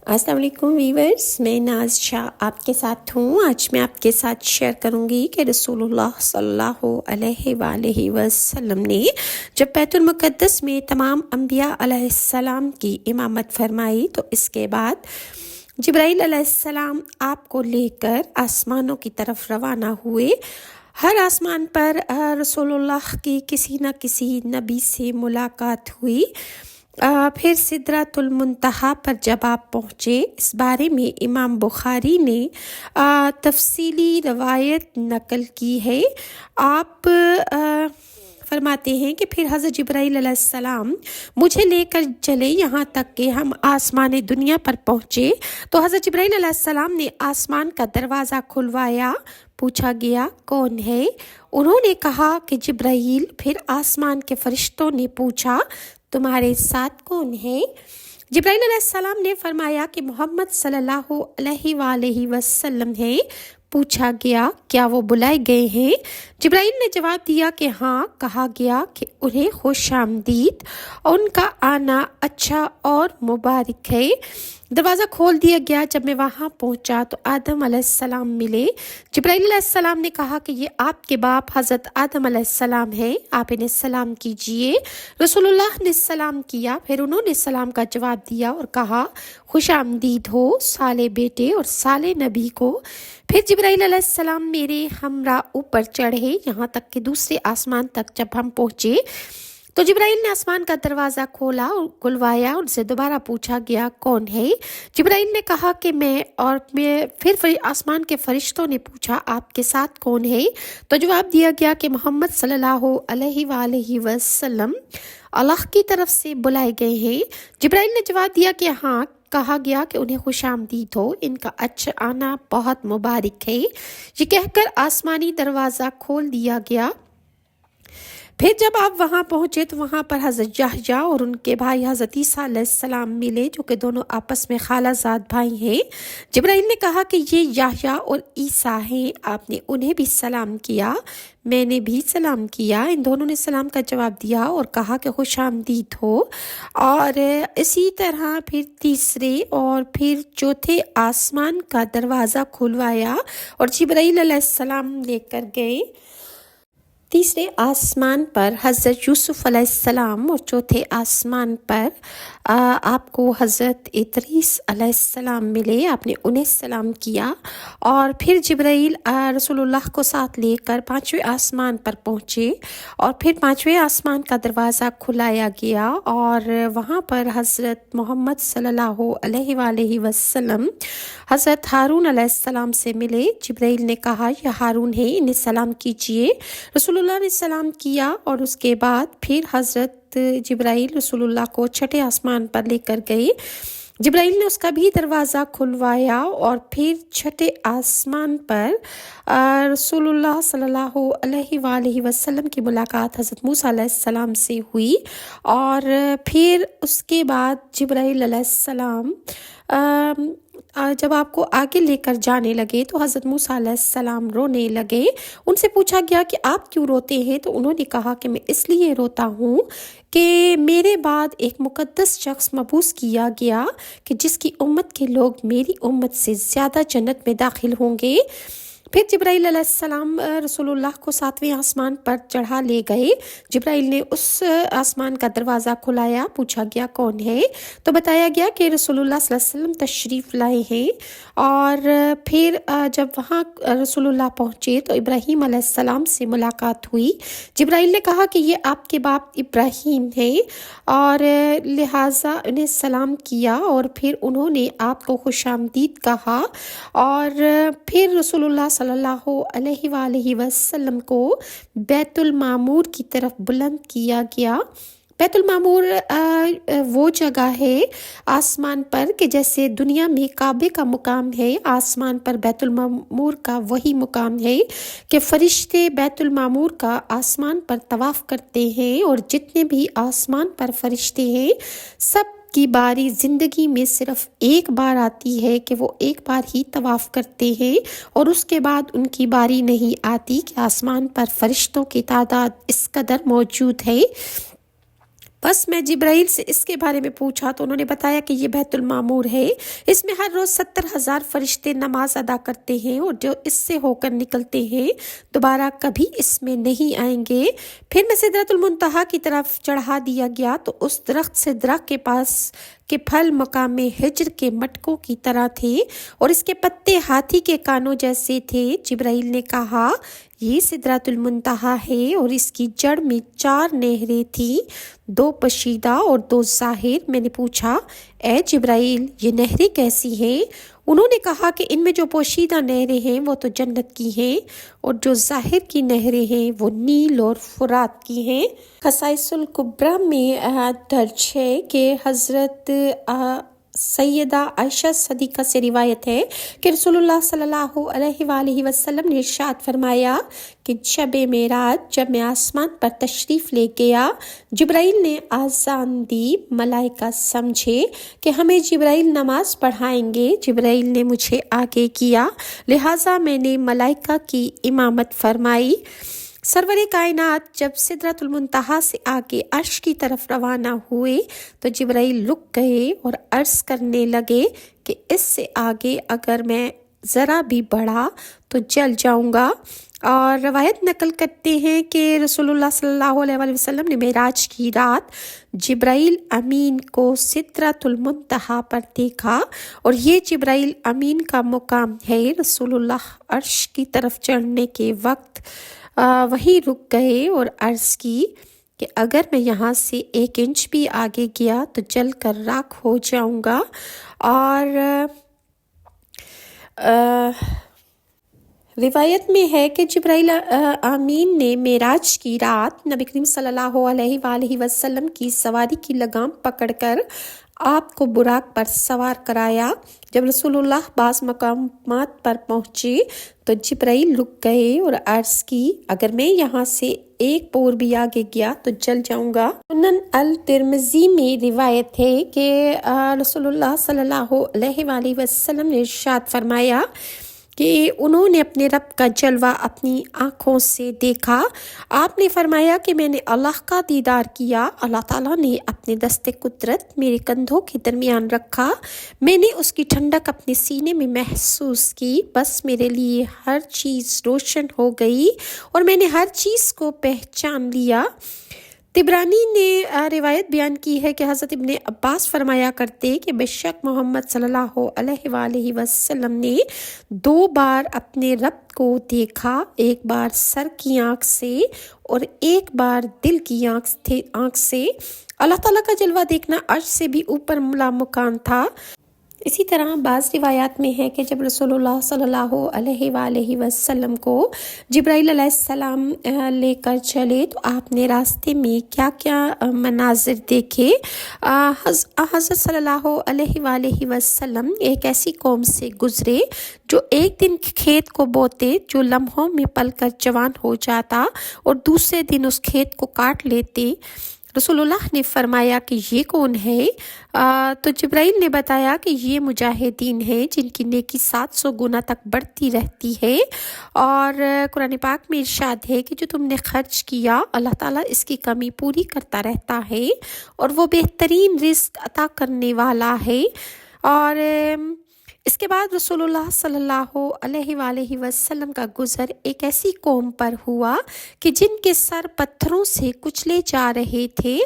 السلام علیکم ویورز، میں ناز شاہ آپ کے ساتھ ہوں۔ آج میں آپ کے ساتھ شیئر کروں گی کہ رسول اللہ صلی اللہ علیہ وآلہ وسلم نے جب بیت المقدس میں تمام انبیاء علیہ السلام کی امامت فرمائی تو اس کے بعد جبرائیل علیہ السلام آپ کو لے کر آسمانوں کی طرف روانہ ہوئے۔ ہر آسمان پر رسول اللہ کی کسی نہ کسی نبی سے ملاقات ہوئی۔ پھر سدرۃ المنتہا پر جب آپ پہنچے، اس بارے میں امام بخاری نے تفصیلی روایت نقل کی ہے۔ آپ فرماتے ہیں کہ پھر حضرت جبرائیل علیہ السلام مجھے لے کر چلے یہاں تک کہ ہم آسمان دنیا پر پہنچے تو حضرت جبرائیل علیہ السلام نے آسمان کا دروازہ کھلوایا۔ پوچھا گیا کون ہے؟ انہوں نے کہا کہ جبرائیل۔ پھر آسمان کے فرشتوں نے پوچھا تمہارے ساتھ کون ہے؟ جبرائیل علیہ السلام نے فرمایا کہ محمد صلی اللہ علیہ وآلہ وسلم ہے۔ پوچھا گیا کیا وہ بلائے گئے ہیں؟ جبرائیل نے جواب دیا کہ ہاں۔ کہا گیا کہ انہیں خوش آمدید، ان کا آنا اچھا اور مبارک ہے۔ دروازہ کھول دیا گیا۔ جب میں وہاں پہنچا تو آدم علیہ السلام ملے۔ جبرائیل علیہ السلام نے کہا کہ یہ آپ کے باپ حضرت آدم علیہ السلام ہے، آپ انہیں سلام کیجئے۔ رسول اللہ نے سلام کیا، پھر انہوں نے سلام کا جواب دیا اور کہا خوش آمدید ہو صالح بیٹے اور صالح نبی کو۔ پھر جبرائیل علیہ السلام میرے ہمراہ اوپر چڑھے یہاں تک کہ دوسرے آسمان تک جب ہم پہنچے تو جبرائیل نے آسمان کا دروازہ کھولا اور کھلوایا۔ ان سے دوبارہ پوچھا گیا کون ہے؟ جبرائیل نے کہا کہ میں پھر آسمان کے فرشتوں نے پوچھا آپ کے ساتھ کون ہے؟ تو جواب دیا گیا کہ محمد صلی اللہ علیہ وآلہ وسلم اللہ کی طرف سے بلائے گئے ہیں۔ جبرائیل نے جواب دیا کہ ہاں۔ کہا گیا کہ انہیں خوش آمدید ہو، ان کا اچھا آنا بہت مبارک ہے۔ یہ کہہ کر آسمانی دروازہ کھول دیا گیا۔ پھر جب آپ وہاں پہنچے تو وہاں پر حضرت یحییٰ اور ان کے بھائی حضرت عیسیٰ علیہ السلام ملے جو کہ دونوں آپس میں خالہ زاد بھائی ہیں۔ جبرائیل نے کہا کہ یہ یحییٰ اور عیسیٰ ہیں۔ آپ نے انہیں بھی سلام کیا، میں نے بھی سلام کیا۔ ان دونوں نے سلام کا جواب دیا اور کہا کہ خوش آمدید ہو۔ اور اسی طرح پھر تیسرے اور پھر چوتھے آسمان کا دروازہ کھلوایا اور جبرائیل علیہ السلام لے کر گئے۔ تیسرے آسمان پر حضرت یوسف علیہ السلام اور چوتھے آسمان پر آپ کو حضرت ادریس علیہ السلام ملے، آپ نے انہیں سلام کیا۔ اور پھر جبرائیل رسول اللہ کو ساتھ لے کر پانچویں آسمان پر پہنچے اور پھر پانچویں آسمان کا دروازہ کھلایا گیا اور وہاں پر حضرت محمد صلی اللہ علیہ وآلہ وسلم حضرت ہارون علیہ السلام سے ملے۔ جبرائیل نے کہا یہ ہارون ہے، انہیں سلام کیجئے۔ رسول اللہ نے سلام کیا اور اس کے بعد پھر حضرت جبرائیل رسول اللہ کو چھٹے آسمان پر لے کر گئے۔ جبرائیل نے اس کا بھی دروازہ کھلوایا اور پھر چھٹے آسمان پر رسول اللہ صلی اللہ علیہ وآلہ وسلم کی ملاقات حضرت موسیٰ علیہ السلام سے ہوئی۔ اور پھر اس کے بعد جبرائیل علیہ السلام جب آپ کو آگے لے کر جانے لگے تو حضرت موسیٰ علیہ السلام رونے لگے۔ ان سے پوچھا گیا کہ آپ کیوں روتے ہیں؟ تو انہوں نے کہا کہ میں اس لیے روتا ہوں کہ میرے بعد ایک مقدس شخص مبعوث کیا گیا کہ جس کی امت کے لوگ میری امت سے زیادہ جنت میں داخل ہوں گے۔ پھر جبرائیل علیہ السلام رسول اللہ کو ساتویں آسمان پر چڑھا لے گئے۔ جبرائیل نے اس آسمان کا دروازہ کھلایا، پوچھا گیا کون ہے؟ تو بتایا گیا کہ رسول اللہ صلی اللہ علیہ وسلم تشریف لائے ہیں۔ اور پھر جب وہاں رسول اللہ پہنچے تو ابراہیم علیہ السلام سے ملاقات ہوئی۔ جبرائیل نے کہا کہ یہ آپ کے باپ ابراہیم ہیں اور لہٰذا انہیں سلام کیا اور پھر انہوں نے آپ کو خوش آمدید کہا۔ اور پھر رسول اللہ صلی اللہ علیہ وآلہ وسلم کو بیت المعمور کی طرف بلند کیا گیا۔ بیت المعمور وہ جگہ ہے آسمان پر کہ جیسے دنیا میں کعبے کا مقام ہے، آسمان پر بیت المعمور کا وہی مقام ہے کہ فرشتے بیت المعمور کا آسمان پر طواف کرتے ہیں اور جتنے بھی آسمان پر فرشتے ہیں سب کی باری زندگی میں صرف ایک بار آتی ہے کہ وہ ایک بار ہی طواف کرتے ہیں اور اس کے بعد ان کی باری نہیں آتی کہ آسمان پر فرشتوں کی تعداد اس قدر موجود ہے۔ بس میں جبرائیل سے اس کے بارے میں پوچھا تو انہوں نے بتایا کہ یہ بیت المعمور ہے، اس میں ہر روز 70,000 فرشتے نماز ادا کرتے ہیں اور جو اس سے ہو کر نکلتے ہیں دوبارہ کبھی اس میں نہیں آئیں گے۔ پھر میں سدرۃ المنتہا کی طرف چڑھا دیا گیا تو اس درخت سے درخت کے پاس کے پھل مقام ہجر کے مٹکوں کی طرح تھے اور اس کے پتے ہاتھی کے کانوں جیسے تھے۔ جبرائیل نے کہا یہ سدرۃ المنتہا ہے اور اس کی جڑ میں 4 نہریں تھیں، 2 پوشیدہ اور 2 ظاہر۔ میں نے پوچھا اے جبرائیل یہ نہریں کیسی ہیں؟ انہوں نے کہا کہ ان میں جو پوشیدہ نہریں ہیں وہ تو جنت کی ہیں اور جو ظاہر کی نہریں ہیں وہ نیل اور فرات کی ہیں۔ خصائص الکبریٰ میں درج ہے کہ حضرت سیدہ عائشہ صدیقہ سے روایت ہے کہ رسول اللہ صلی اللہ علیہ وآلہ وسلم نے ارشاد فرمایا کہ شب معراج جب میں آسمان پر تشریف لے گیا، جبرائیل نے آذان دی، ملائکہ سمجھے کہ ہمیں جبرائیل نماز پڑھائیں گے۔ جبرائیل نے مجھے آگے کیا، لہٰذا میں نے ملائکہ کی امامت فرمائی۔ سرور کائنات جب سدرۃ المنتہا سے آگے عرش کی طرف روانہ ہوئے تو جبرائیل رک گئے اور عرض کرنے لگے کہ اس سے آگے اگر میں ذرا بھی بڑھا تو جل جاؤں گا۔ اور روایت نقل کرتے ہیں کہ رسول اللہ صلی اللہ علیہ وآلہ وسلم نے معراج کی رات جبرائیل امین کو سدرۃ المنتہا پر دیکھا اور یہ جبرائیل امین کا مقام ہے۔ رسول اللہ عرش کی طرف چڑھنے کے وقت وہیں رک گئے اور عرض کی کہ اگر میں یہاں سے 1 انچ بھی آگے گیا تو جل کر راکھ ہو جاؤں گا۔ اور روایت میں ہے کہ جبرائیل امین نے معراج کی رات نبی کریم صلی اللہ علیہ وآلہ وسلم کی سواری کی لگام پکڑ کر آپ کو براق پر سوار کرایا۔ جب رسول اللہ بعض مقامات پر پہنچے تو جبرائیل رک گئے اور عرض کی اگر میں یہاں سے 1 پور بھی آگے گیا تو جل جاؤں گا۔ سنن الترمذی میں روایت ہے کہ رسول اللہ صلی اللہ علیہ وآلہ وسلم نے ارشاد فرمایا کہ انہوں نے اپنے رب کا جلوہ اپنی آنکھوں سے دیکھا۔ آپ نے فرمایا کہ میں نے اللہ کا دیدار کیا، اللہ تعالیٰ نے اپنے دست قدرت میرے کندھوں کے درمیان رکھا، میں نے اس کی ٹھنڈک اپنے سینے میں محسوس کی، بس میرے لیے ہر چیز روشن ہو گئی اور میں نے ہر چیز کو پہچان لیا۔ طبرانی نے روایت بیان کی ہے کہ حضرت ابن عباس فرمایا کرتے کہ بے شک محمد صلی اللہ علیہ وآلہ وسلم نے 2 بار اپنے رب کو دیکھا، ایک بار سر کی آنکھ سے اور ایک بار دل کی آنکھ سے۔ اللہ تعالیٰ کا جلوہ دیکھنا عرش سے بھی اوپر مقام تھا۔ اسی طرح بعض روایات میں ہے کہ جب رسول اللہ صلی اللہ علیہ وآلہ وسلم کو جبرائیل علیہ السلام لے کر چلے تو آپ نے راستے میں کیا کیا مناظر دیکھے۔ حضرت صلی اللہ علیہ وآلہ وسلم ایک ایسی قوم سے گزرے جو ایک دن کھیت کو بوتے جو لمحوں میں پل کر جوان ہو جاتا اور دوسرے دن اس کھیت کو کاٹ لیتے۔ رسول اللہ نے فرمایا کہ یہ کون ہے؟ تو جبرائیل نے بتایا کہ یہ مجاہدین ہیں جن کی نیکی 700 گنا تک بڑھتی رہتی ہے۔ اور قرآن پاک میں ارشاد ہے کہ جو تم نے خرچ کیا اللہ تعالیٰ اس کی کمی پوری کرتا رہتا ہے اور وہ بہترین رزق عطا کرنے والا ہے۔ اور اس کے بعد رسول اللہ صلی اللہ علیہ وآلہ وسلم کا گزر ایک ایسی قوم پر ہوا کہ جن کے سر پتھروں سے کچلے جا رہے تھے۔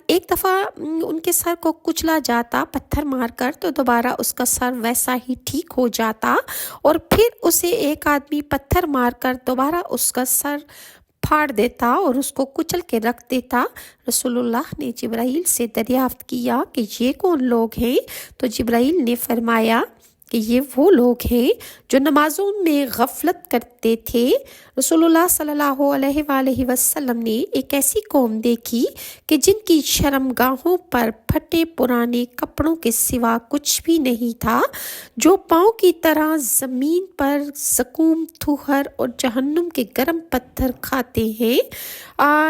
ایک دفعہ ان کے سر کو کچلا جاتا پتھر مار کر تو دوبارہ اس کا سر ویسا ہی ٹھیک ہو جاتا اور پھر اسے ایک آدمی پتھر مار کر دوبارہ اس کا سر پھاڑ دیتا اور اس کو کچل کے رکھ دیتا۔ رسول اللہ نے جبرائیل سے دریافت کیا کہ یہ کون لوگ ہیں؟ تو جبرائیل نے فرمایا کہ یہ وہ لوگ ہیں جو نمازوں میں غفلت کرتے تھے۔ رسول اللہ صلی اللہ علیہ وآلہ وسلم نے ایک ایسی قوم دیکھی کہ جن کی شرمگاہوں پر پھٹے پرانے کپڑوں کے سوا کچھ بھی نہیں تھا، جو پاؤں کی طرح زمین پر زقوم، تھوہر اور جہنم کے گرم پتھر کھاتے ہیں۔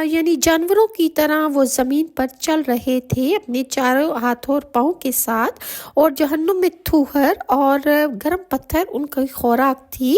یعنی جانوروں کی طرح وہ زمین پر چل رہے تھے اپنے چاروں ہاتھوں اور پاؤں کے ساتھ، اور جہنم میں تھوہر اور گرم پتھر ان کی خوراک تھی۔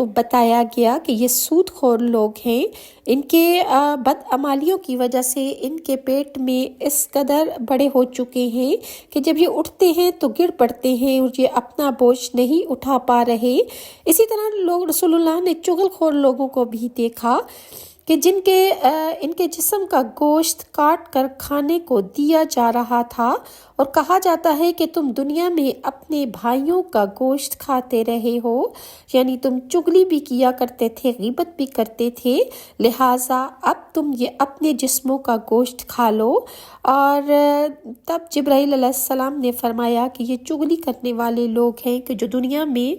تو بتایا گیا کہ یہ سود خور لوگ ہیں، ان کے بدعمالیوں کی وجہ سے ان کے پیٹ میں اس قدر بڑے ہو چکے ہیں کہ جب یہ اٹھتے ہیں تو گر پڑتے ہیں اور یہ اپنا بوجھ نہیں اٹھا پا رہے۔ اسی طرح لوگ رسول اللہ نے چغل خور لوگوں کو بھی دیکھا کہ ان کے جسم کا گوشت کاٹ کر کھانے کو دیا جا رہا تھا، اور کہا جاتا ہے کہ تم دنیا میں اپنے بھائیوں کا گوشت کھاتے رہے ہو، یعنی تم چغلی بھی کیا کرتے تھے، غیبت بھی کرتے تھے، لہٰذا اب تم یہ اپنے جسموں کا گوشت کھا لو۔ اور تب جبرائیل علیہ السلام نے فرمایا کہ یہ چغلی کرنے والے لوگ ہیں کہ جو دنیا میں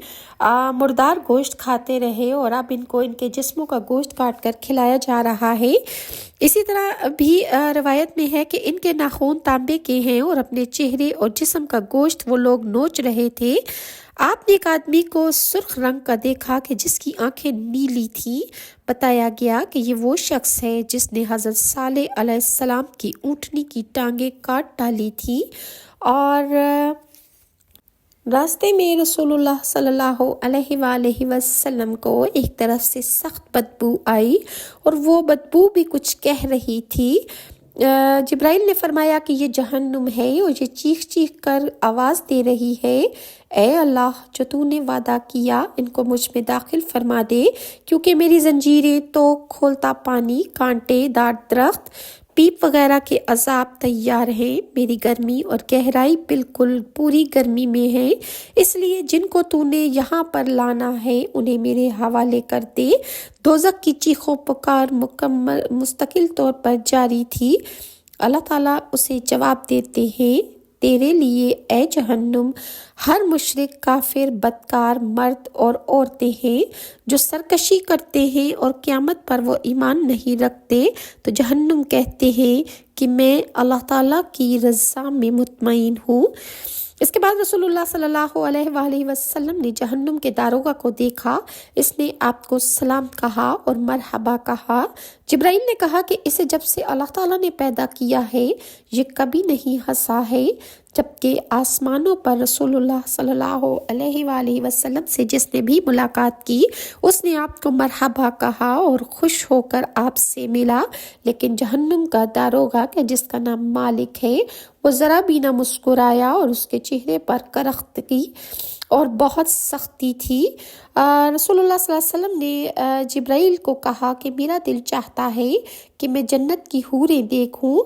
مردار گوشت کھاتے رہے اور اب ان کو ان کے جسموں کا گوشت کاٹ کر کھلایا جا رہا ہے۔ اسی طرح بھی روایت میں ہے کہ ان کے ناخن تانبے کے ہیں اور اپنے چہرے اور جسم کا گوشت وہ لوگ نوچ رہے تھے۔ آپ نے ایک آدمی کو سرخ رنگ کا دیکھا کہ جس کی آنکھیں نیلی تھیں۔ بتایا گیا کہ یہ وہ شخص ہے جس نے حضرت صالح علیہ السلام کی اونٹنی کی ٹانگیں کاٹ ڈالی تھی، اور راستے میں رسول اللہ صلی اللہ علیہ وآلہ وسلم کو ایک طرف سے سخت بدبو آئی، اور وہ بدبو بھی کچھ کہہ رہی تھی۔ جبرائیل نے فرمایا کہ یہ جہنم ہے اور یہ چیخ چیخ کر آواز دے رہی ہے، اے اللہ جو تو نے وعدہ کیا ان کو مجھ میں داخل فرما دے، کیونکہ میری زنجیریں تو کھولتا پانی، کانٹے دار درخت، پیپ وغیرہ کے عذاب تیار ہیں، میری گرمی اور گہرائی بالکل پوری گرمی میں ہے، اس لیے جن کو تو نے یہاں پر لانا ہے انہیں میرے حوالے کر دے۔ دوزخ کی چیخ و پکار مستقل طور پر جاری تھی۔ اللہ تعالیٰ اسے جواب دیتے ہیں، تیرے لیے اے جہنم ہر مشرک، کافر، بدکار مرد اور عورتیں ہیں جو سرکشی کرتے ہیں اور قیامت پر وہ ایمان نہیں رکھتے، تو جہنم کہتے ہیں کہ میں اللہ تعالیٰ کی رضا میں مطمئن ہوں۔ اس کے بعد رسول اللہ صلی اللہ علیہ وآلہ وسلم نے جہنم کے داروغہ کو دیکھا، اس نے آپ کو سلام کہا اور مرحبا کہا۔ جبرائیل نے کہا کہ اسے جب سے اللہ تعالیٰ نے پیدا کیا ہے یہ کبھی نہیں ہنسا ہے، جبکہ آسمانوں پر رسول اللہ صلی اللہ علیہ وآلہ وسلم سے جس نے بھی ملاقات کی اس نے آپ کو مرحبا کہا اور خوش ہو کر آپ سے ملا، لیکن جہنم کا داروغہ کہ جس کا نام مالک ہے وہ ذرا بھی نہ مسکرایا اور اس کے چہرے پر کرختگی اور بہت سختی تھی۔ رسول اللہ صلی اللہ علیہ وسلم نے جبرائیل کو کہا کہ میرا دل چاہتا ہے کہ میں جنت کی حوریں دیکھوں،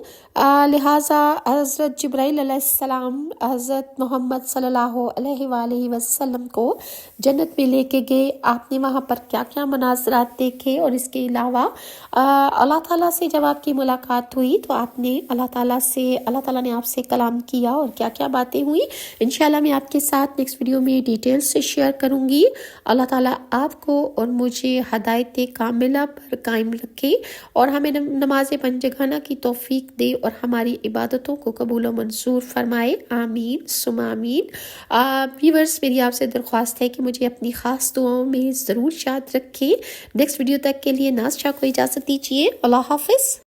لہٰذا حضرت جبرائیل علیہ السلام حضرت محمد صلی اللہ علیہ وآلہ وسلم کو جنت میں لے کے گئے۔ آپ نے وہاں پر کیا کیا مناظرات دیکھے، اور اس کے علاوہ اللہ تعالیٰ سے جب آپ کی ملاقات ہوئی تو اللہ تعالیٰ نے آپ سے کلام کیا اور کیا کیا باتیں ہوئی، انشاءاللہ میں آپ کے ساتھ نیکسٹ ویڈیو میں ڈیٹیل سے شیئر کروں گی۔ اللہ تعالیٰ آپ کو اور مجھے ہدایت کاملہ پر قائم رکھے اور ہمیں نماز پنجگانہ کی توفیق دے اور ہماری عبادتوں کو قبول و منظور فرمائے، آمین ثم آمین۔ ویورز، میری آپ سے درخواست ہے کہ مجھے اپنی خاص دعاؤں میں ضرور یاد رکھیں۔ نیکسٹ ویڈیو تک کے لیے ناز شاہ کو اجازت دیجیے، اللہ حافظ۔